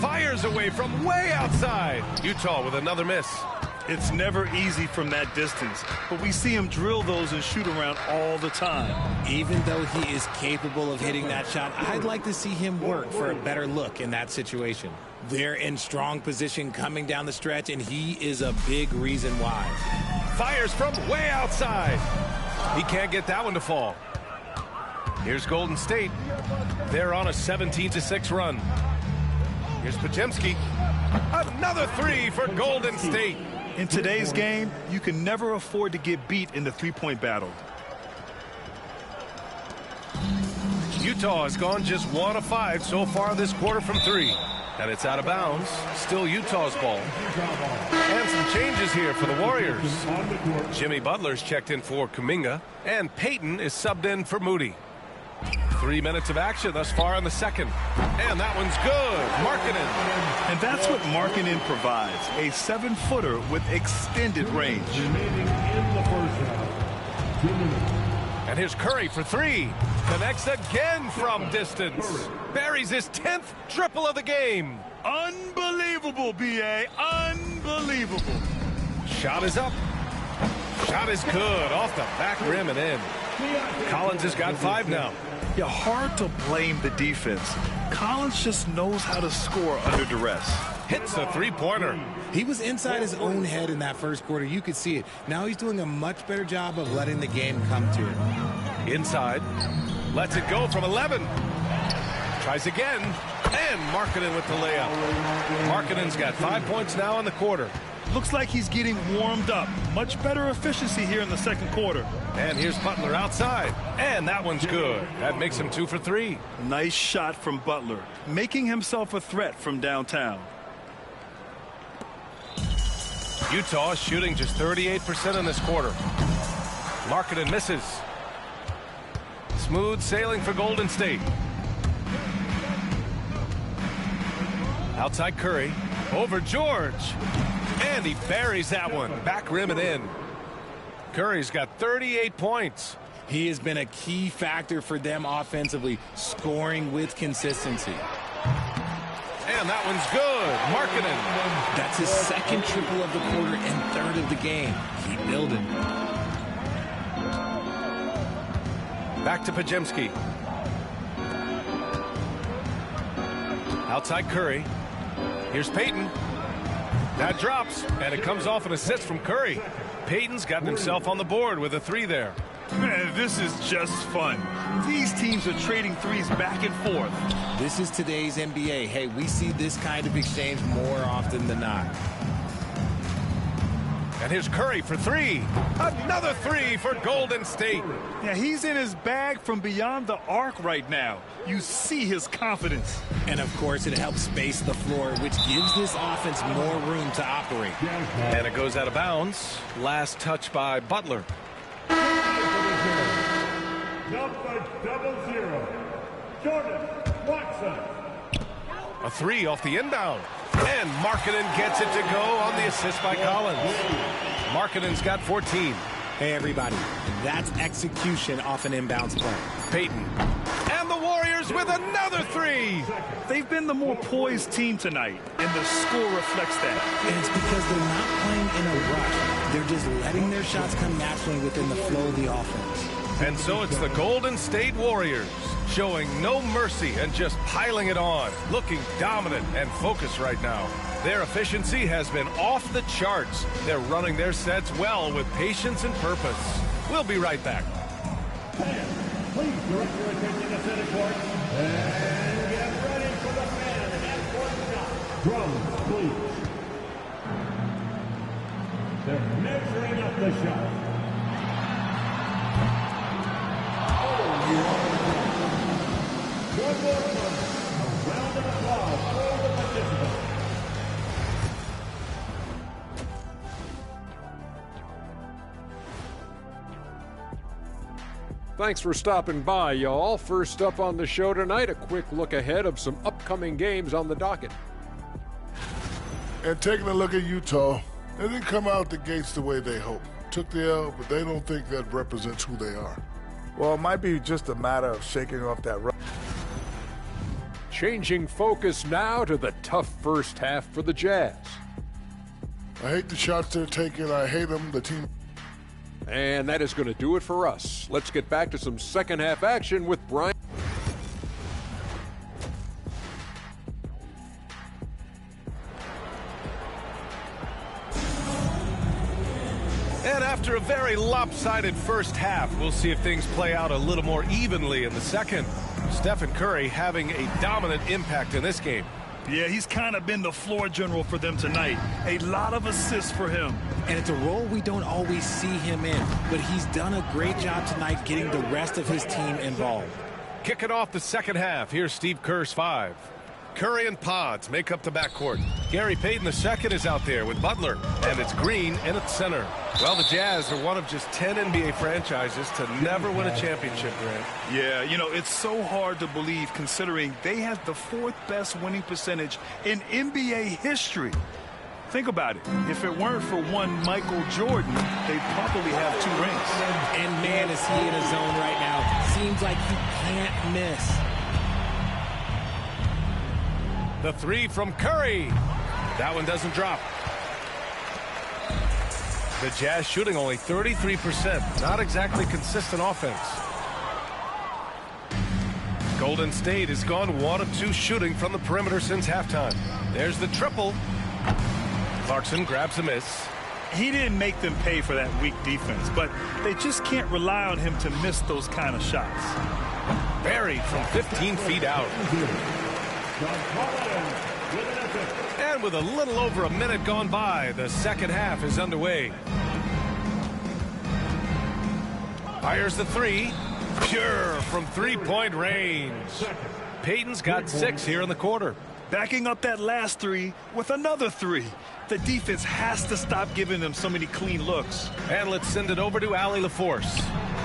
Fires away from way outside. Utah with another miss. It's never easy from that distance, but we see him drill those and shoot around all the time. Even though he is capable of hitting that shot, I'd like to see him work for a better look in that situation. They're in strong position coming down the stretch, and he is a big reason why. Fires from way outside. He can't get that one to fall. Here's Golden State. They're on a 17-6 run. Here's Podziemski. Another 3 for Golden State. In today's game, you can never afford to get beat in the three-point battle. Utah has gone just 1 of 5 so far this quarter from 3. And it's out of bounds. Still Utah's ball. And some changes here for the Warriors. Jimmy Butler's checked in for Kuminga. And Payton is subbed in for Moody. 3 minutes of action thus far in the second. And that one's good. Markkanen. And that's what Markkanen provides. A 7-footer with extended range. Remaining in the first half. 2 minutes. And here's Curry for three. Connects again from distance. Buries his 10th triple of the game. Unbelievable, B.A. Unbelievable. Shot is up. Shot is good. Off the back rim and in. Collins has got 5 now. Yeah, hard to blame the defense. Collins just knows how to score under duress. Hits a three-pointer. He was inside his own head in that first quarter. You could see it. Now he's doing a much better job of letting the game come to him. Inside. Lets it go from 11. Tries again. And Markkanen with the layup. Markkanen's got 5 points now in the quarter. Looks like he's getting warmed up. Much better efficiency here in the second quarter. And here's Butler outside. And that one's good. That makes him 2 for 3. Nice shot from Butler, making himself a threat from downtown. Utah shooting just 38% in this quarter. Markkanen misses. Smooth sailing for Golden State. Outside Curry. Over George. And he buries that one. Back rim and in. Curry's got 38 points. He has been a key factor for them offensively, scoring with consistency. And that one's good. Markkanen. That's his second triple of the quarter and third of the game. Keep building. Back to Podziemski. Outside Curry. Here's Payton. That drops, and it comes off an assist from Curry. Payton's gotten himself on the board with a 3 there. Man, this is just fun. These teams are trading threes back and forth. This is today's NBA. Hey, we see this kind of exchange more often than not. And here's Curry for 3. Another 3 for Golden State. Yeah, he's in his bag from beyond the arc right now. You see his confidence. And, of course, it helps space the floor, which gives this offense more room to operate. And it goes out of bounds. Last touch by Butler. Number 00, Jordan Watson. A 3 off the inbound. And Markkanen gets it to go on the assist by Collins. Markkanen's got 14. Hey, everybody, that's execution off an inbounds play. Payton. And the Warriors with another 3. They've been the more poised team tonight, and the score reflects that. And it's because they're not playing in a rush. They're just letting their shots come naturally within the flow of the offense. And so it's the Golden State Warriors, showing no mercy and just piling it on, looking dominant and focused right now. Their efficiency has been off the charts. They're running their sets well with patience and purpose. We'll be right back. Please direct your attention to center court and get ready for the fan half-court shot. Drums, please. They're measuring up the shot. One more time. A round of applause for the participants. Thanks for stopping by, y'all. First up on the show tonight, a quick look ahead of some upcoming games on the docket. And taking a look at Utah, they didn't come out the gates the way they hoped. Took the L, but they don't think that represents who they are. Well, it might be just a matter of shaking off that rust. Changing focus now to the tough first half for the Jazz. I hate the shots they're taking. I hate them. The team. And that is going to do it for us. Let's get back to some second half action with Brian. And after a very lopsided first half, we'll see if things play out a little more evenly in the second. Stephen Curry having a dominant impact in this game. Yeah, he's kind of been the floor general for them tonight. A lot of assists for him. And it's a role we don't always see him in, but he's done a great job tonight getting the rest of his team involved. Kicking off the second half, here's Steve Kerr's 5. Curry and Pods make up the backcourt. Gary Payton II is out there with Butler, and it's Green in at center. Well, the Jazz are one of just 10 NBA franchises to never win a championship, Grant. Yeah, you know, it's so hard to believe considering they have the 4th best winning percentage in NBA history. Think about it. If it weren't for one Michael Jordan, they'd probably have 2 rings. And man, is he in a zone right now. Seems like he can't miss. The 3 from Curry. That one doesn't drop. The Jazz shooting only 33%. Not exactly consistent offense. Golden State has gone 1 of 2 shooting from the perimeter since halftime. There's the triple. Clarkson grabs a miss. He didn't make them pay for that weak defense, but they just can't rely on him to miss those kind of shots. Buried from 15 feet out. And with a little over a minute gone by, the second half is underway. Fires the 3. Pure from 3-point range. Payton's got 6 here in the quarter. Backing up that last 3 with another 3. The defense has to stop giving them so many clean looks. And let's send it over to Allie LaForce.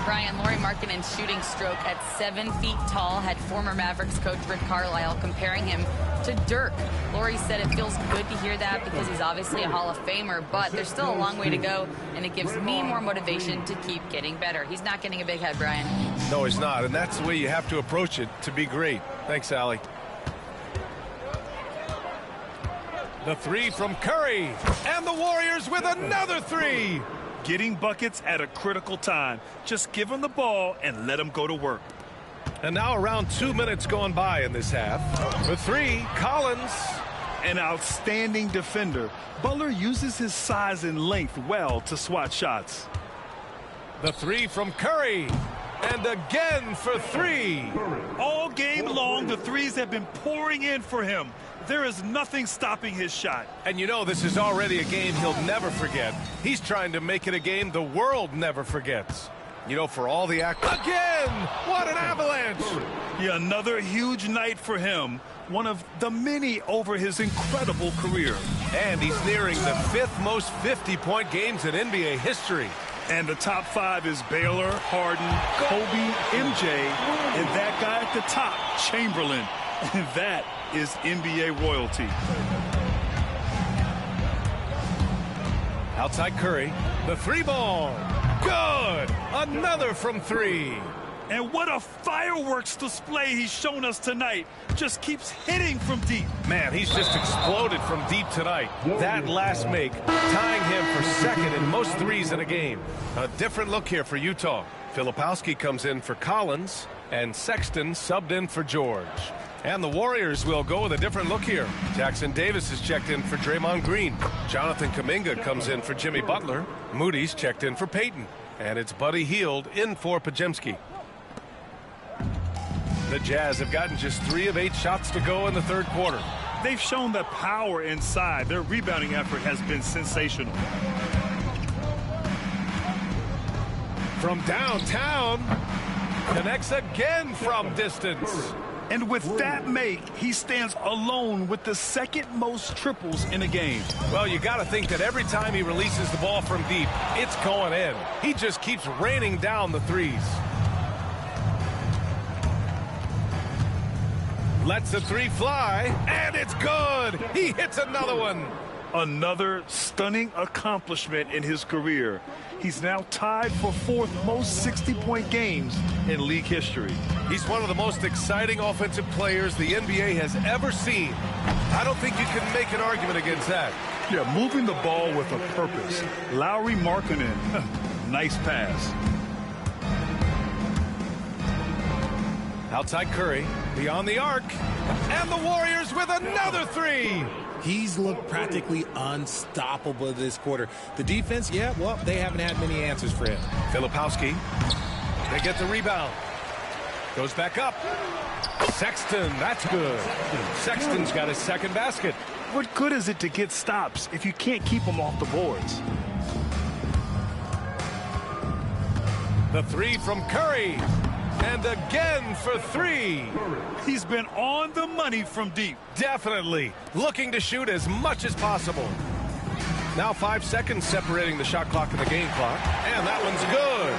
Brian, Lauri Markkanen's shooting stroke at 7 feet tall had former Mavericks coach Rick Carlisle comparing him to Dirk. Lauri said it feels good to hear that because he's obviously a Hall of Famer, but there's still a long way to go, and it gives me more motivation to keep getting better. He's not getting a big head, Brian. No, he's not, and that's the way you have to approach it to be great. Thanks, Allie. The 3 from Curry, and the Warriors with another 3. Getting buckets at a critical time. Just give him the ball and let him go to work. And now around 2 minutes gone by in this half. The 3, Collins. An outstanding defender. Butler uses his size and length well to swat shots. The 3 from Curry. And again for 3. All game long, the 3s have been pouring in for him. There is nothing stopping his shot. And you know this is already a game he'll never forget. He's trying to make it a game the world never forgets. You know, for all the Again! What an avalanche! Yeah, another huge night for him. One of the many over his incredible career. And he's nearing the 5th most 50-point games in NBA history. And the top 5 is Baylor, Harden, Kobe, MJ, and that guy at the top, Chamberlain. And that is NBA royalty. Outside Curry, the 3 ball. Good! Another from 3. And what a fireworks display he's shown us tonight. Just keeps hitting from deep. Man, he's just exploded from deep tonight. That last make, tying him for 2nd in most 3s in a game. A different look here for Utah. Filipowski comes in for Collins, and Sexton subbed in for George. And the Warriors will go with a different look here. Jackson Davis is checked in for Draymond Green. Jonathan Kuminga comes in for Jimmy Butler. Moody's checked in for Payton. And it's Buddy Hield in for Podziemski. The Jazz have gotten just 3 of 8 shots to go in the 3rd quarter. They've shown the power inside. Their rebounding effort has been sensational. From downtown, connects again from distance. And with that make, he stands alone with the 2nd most triples in a game. Well, you got to think that every time he releases the ball from deep, it's going in. He just keeps raining down the 3s. Lets the 3 fly, and it's good. He hits another one. Another stunning accomplishment in his career. He's now tied for 4th most 60-point games in league history. He's one of the most exciting offensive players the NBA has ever seen. I don't think you can make an argument against that. Yeah, moving the ball with a purpose. Lauri Markkanen, nice pass. Outside Curry, beyond the arc, and the Warriors with another 3. He's looked practically unstoppable this quarter. The defense, yeah, well, they haven't had many answers for him. Filipowski, they get the rebound. Goes back up. Sexton, that's good. Sexton's got his 2nd basket. What good is it to get stops if you can't keep them off the boards? The 3 from Curry. And again for 3. He's been on the money from deep. Definitely. Looking to shoot as much as possible. Now 5 seconds separating the shot clock and the game clock. And that one's good.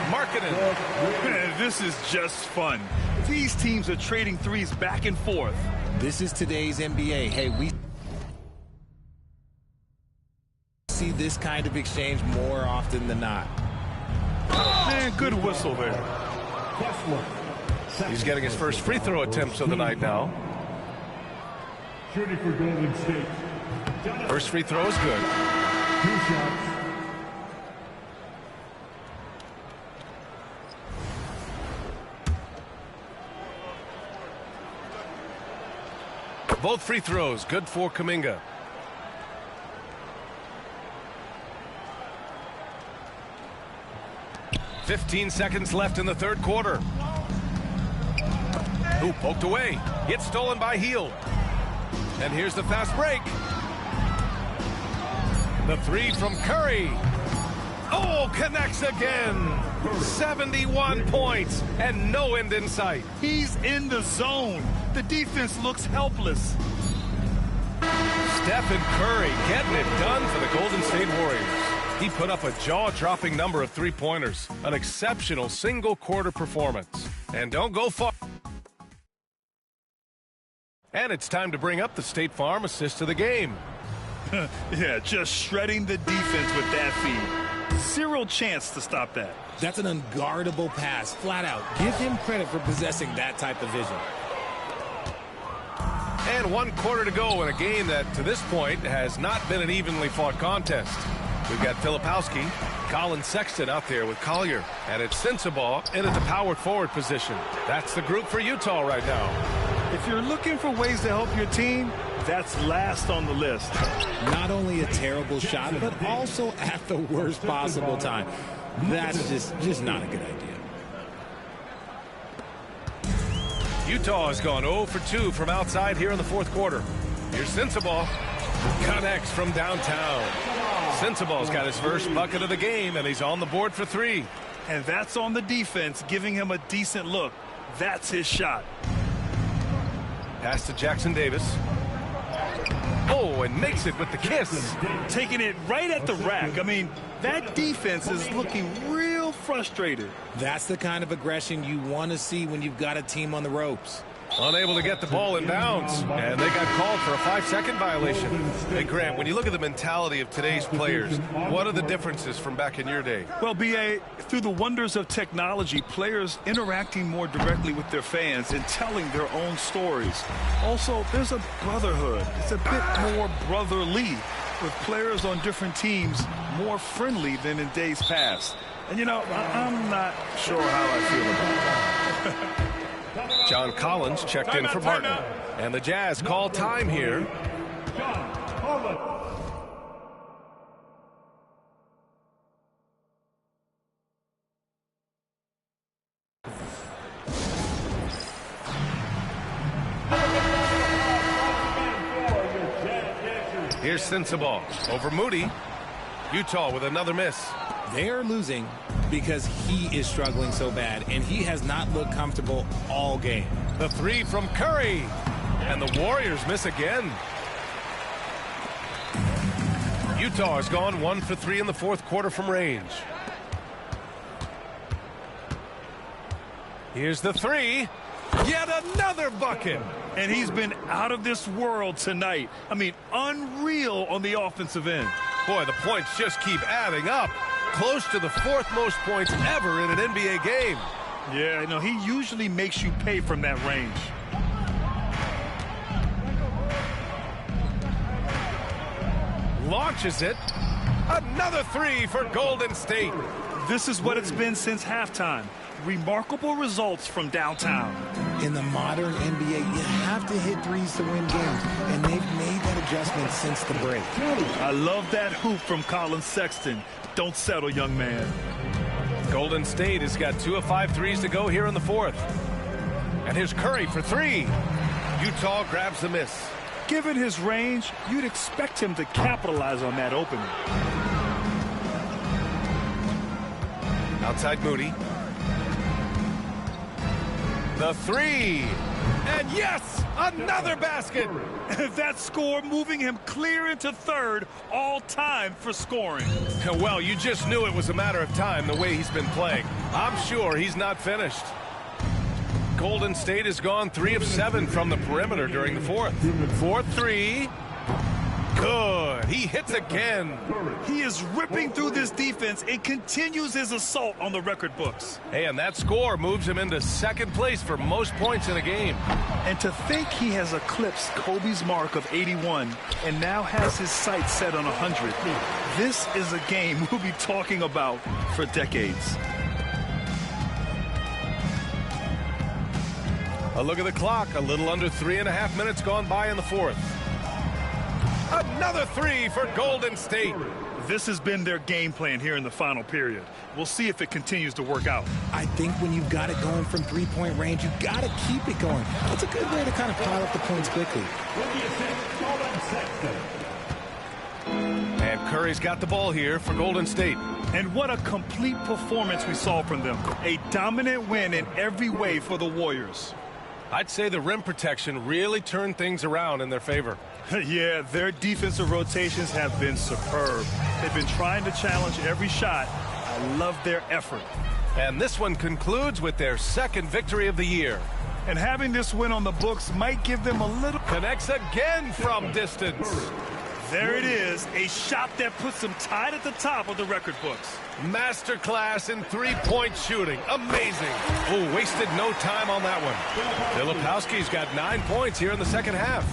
Man, this is just fun. These teams are trading 3s back and forth. This is today's NBA. Hey, we see this kind of exchange more often than not. Man, good whistle there. He's getting his first free throw attempts of the night now. Shooting for Golden State. First free throw is good. 2 shots. Both free throws good for Kuminga. "15 seconds left in the third quarter. Ooh, poked away. It's stolen by Hield. And here's the fast break. The three from Curry. Oh, connects again. 71 points and no end in sight. He's in the zone. The defense looks helpless. Stephen Curry getting it done for the Golden State Warriors. He put up a jaw-dropping number of three-pointers. An exceptional single-quarter performance. And don't go far. And it's time to bring up the State Farm assist of the game. Yeah, just shredding the defense with that feed. Zero chance to stop that. That's an unguardable pass, flat out. Give him credit for possessing that type of vision. And 1 quarter to go in a game that, to this point, has not been an evenly fought contest. We've got Filipowski, Colin Sexton out there with Collier, and it's Sensabaugh in at the power forward position. That's the group for Utah right now. If you're looking for ways to help your team, that's last on the list. Not only a terrible shot, but also at the worst possible time. That's just not a good idea. Utah has gone 0 for 2 from outside here in the fourth quarter. Here's Sensabaugh. Connects from downtown. Sensabaugh's got his first bucket of the game, and he's on the board for 3. And that's on the defense, giving him a decent look. That's his shot. Pass to Jackson Davis. Oh, and makes it with the kiss. Taking it right at the rack. I mean, that defense is looking real frustrated. That's the kind of aggression you want to see when you've got a team on the ropes. Unable to get the ball in bounds, and they got called for a 5-second violation. Hey, Grant, when you look at the mentality of today's players, what are the differences from back in your day? Well, B.A., through the wonders of technology, players interacting more directly with their fans and telling their own stories. Also, there's a brotherhood. It's a bit more brotherly, with players on different teams more friendly than in days past. And, you know, I'm not sure how I feel about that. John Collins checked in for Martin. And the Jazz call time here. Here's Sensabaugh over Moody. Utah with another miss. They are losing because he is struggling so bad, and he has not looked comfortable all game. The three from Curry, and the Warriors miss again. Utah has gone 1 for 3 in the fourth quarter from range. Here's the three. Yet another bucket. And he's been out of this world tonight. I mean, unreal on the offensive end. Boy, the points just keep adding up. Close to the 4th most points ever in an NBA game. Yeah, you know, he usually makes you pay from that range. Launches it. Another three for Golden State. This is what it's been since halftime. Remarkable results from downtown. In the modern NBA, you have to hit threes to win games, and they've made that adjustment since the break. I love that hoop from Colin Sexton. Don't settle, young man. Golden State has got 2 of 5 threes to go here in the fourth. And here's Curry for 3. Utah grabs the miss. Given his range, you'd expect him to capitalize on that opening. Outside Moody. The 3. And yes, another basket. That score moving him clear into third all time for scoring. Well, you just knew it was a matter of time the way he's been playing. I'm sure he's not finished. Golden State has gone 3 of 7 from the perimeter during the fourth. 4-3. Good. He hits again. He is ripping through this defense and continues his assault on the record books. Hey, and that score moves him into second place for most points in a game. And to think he has eclipsed Kobe's mark of 81 and now has his sights set on 100. This is a game we'll be talking about for decades. A look at the clock. A little under 3.5 minutes gone by in the fourth. Another three for Golden State. This has been their game plan here in the final period. We'll see if it continues to work out. I think when you've got it going from three-point range, you got to keep it going. That's a good way to kind of pile up the points quickly. And Curry's got the ball here for Golden State. And what a complete performance we saw from them. A dominant win in every way for the Warriors. I'd say the rim protection really turned things around in their favor. Yeah, their defensive rotations have been superb. They've been trying to challenge every shot. I love their effort. And this one concludes with their second victory of the year. And having this win on the books might give them a little... Connects again from distance. There it is, a shot that puts them tied at the top of the record books. Masterclass in three-point shooting. Amazing. Oh, wasted no time on that one. Filipowski's got 9 points here in the second half.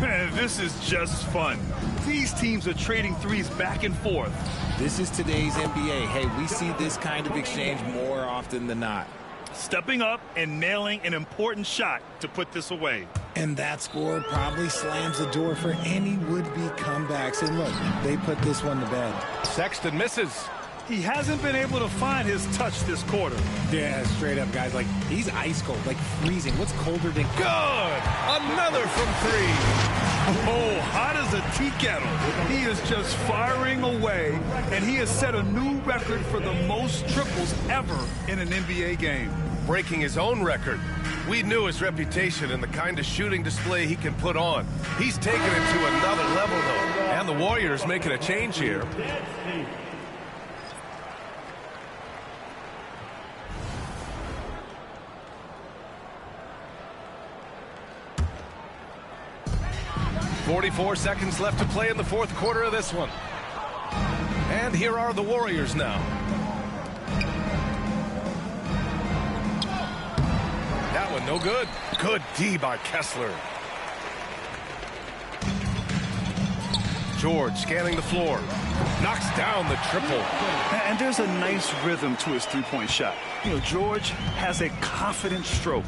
Man, this is just fun. These teams are trading threes back and forth. This is today's NBA. Hey, we see this kind of exchange more often than not. Stepping up and nailing an important shot to put this away. And that score probably slams the door for any would-be comebacks. And look, they put this one to bed. Sexton misses. He hasn't been able to find his touch this quarter. Yeah, straight up, guys. Like, he's ice cold, like freezing. What's colder than... Good! Another from three. Oh, hot as a tea kettle. He is just firing away, and he has set a new record for the most triples ever in an NBA game. Breaking his own record. We knew his reputation and the kind of shooting display he can put on. He's taken it to another level, though. And the Warriors making a change here. .44 seconds left to play in the fourth quarter of this one. And here are the Warriors now. That one no good. Good D by Kessler. George scanning the floor. Knocks down the triple. And there's a nice rhythm to his three-point shot. You know, George has a confident stroke.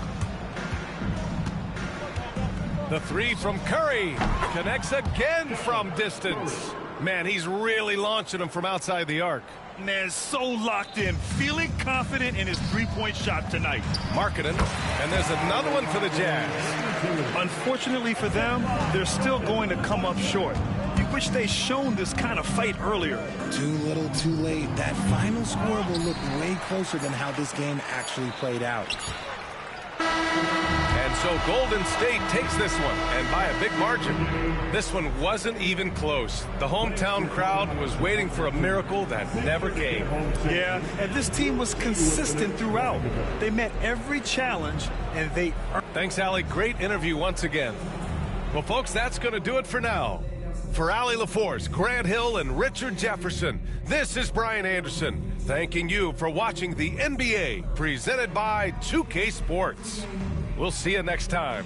The three from Curry. Connects again from distance. Man, he's really launching them from outside the arc. Man, so locked in, feeling confident in his three-point shot tonight. Marketing, and there's another one for the Jazz. Unfortunately for them, they're still going to come up short. You wish they'd shown this kind of fight earlier. Too little, too late. That final score will look way closer than how this game actually played out. And so Golden State takes this one, and by a big margin. This one wasn't even close. The hometown crowd was waiting for a miracle that never came. Yeah, and this team was consistent throughout. They met every challenge, and they... Thanks, Allie. Great interview once again. Well, folks, that's going to do it for now. For Allie LaForce, Grant Hill, and Richard Jefferson, this is Brian Anderson, thanking you for watching the NBA, presented by 2K Sports. We'll see you next time.